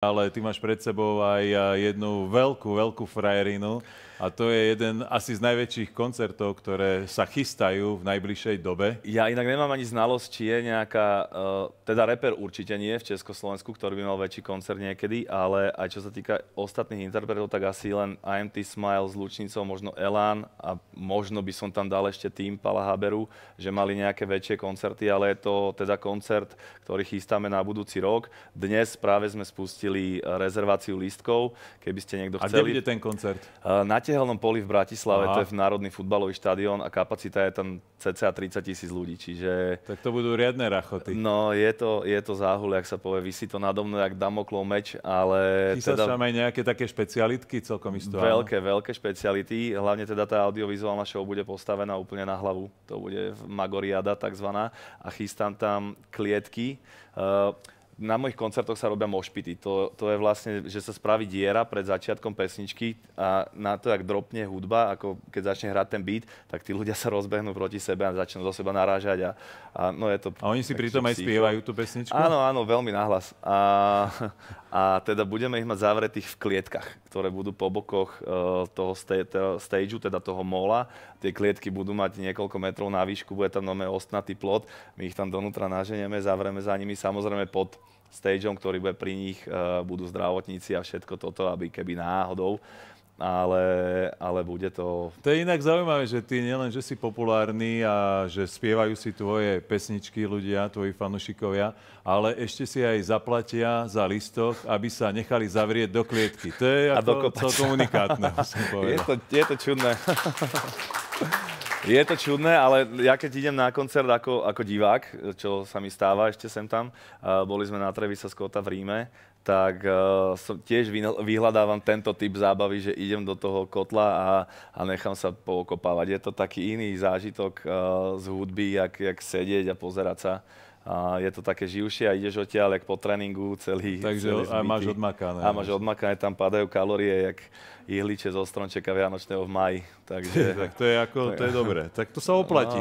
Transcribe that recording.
Ale ty máš pred sebou aj jednu veľkú frajerinu a to je jeden asi z najväčších koncertov, ktoré sa chystajú v najbližšej dobe. Ja inak nemám ani znalosť, či je nejaká, teda reper určite nie v Československu, ktorý by mal väčší koncert niekedy, ale aj čo sa týka ostatných interpretov, tak asi len IMT Smile s Lučnicou, možno Elán a možno by som tam dal ešte tým Pala Haberu, že mali nejaké väčšie koncerty, ale je to teda koncert, ktorý chystáme na budúci rok. Dnes práve sme spustili rezerváciu lístkov, keby ste niekto chceli. A kde bude ten koncert? Na Tehelnom poli v Bratislave, to je v Národný futbalový štadión a kapacita je tam cca 30 000 ľudí, čiže... Tak to budú riadne rachoty. No, je to záhul, jak sa povie, visí to nado mnou, jak Damoklov meč, ale... Chystáš tam aj nejaké také špecialitky celkom isto? Veľké špeciality, hlavne teda tá audiovizuálna show bude postavená úplne na hlavu, to bude Magoriada takzvaná a chystám tam klietky. Na mojich koncertoch sa robia mošpity. To je vlastne, že sa spraví diera pred začiatkom pesničky a na to, jak dropne hudba, ako keď začne hrať ten beat, tak tí ľudia sa rozbehnú proti sebe a začnú do seba narážať. No je to, a oni si pritom aj spievajú tú pesničku? Áno, veľmi nahlas. A teda budeme ich mať zavretých v klietkach, ktoré budú po bokoch toho stageu, teda toho mola. Tie klietky budú mať niekoľko metrov na výšku, bude tam nové ostnatý plot. My ich tam donútra naženieme, zavreme za nimi, samozrejme pod stageom, ktorý bude pri nich, budú zdravotníci a všetko toto, aby keby náhodou, ale bude to... To je inak zaujímavé, že ty nielen, že si populárny a že spievajú si tvoje pesničky ľudia, tvoji fanúšikovia, ale ešte si aj zaplatia za listok, aby sa nechali zavrieť do klietky. To je ako celkom unikátne, musím povedať. Je to čudné. Je to čudné, ale ja keď idem na koncert ako divák, čo sa mi stáva ešte sem tam, boli sme na Travisa Scotta v Ríme, tak tiež vyhľadávam tento typ zábavy, že idem do toho kotla a nechám sa pookopávať. Je to taký iný zážitok z hudby, jak sedieť a pozerať sa. A je to také živšie a ideš odtiaľ, jak po tréningu celý. Takže a máš odmakané. A máš odmakané, tam padajú kalórie, jak ihliče zo stromčeka vianočného v maji. Takže, tak to je dobré. Tak to sa oplatí.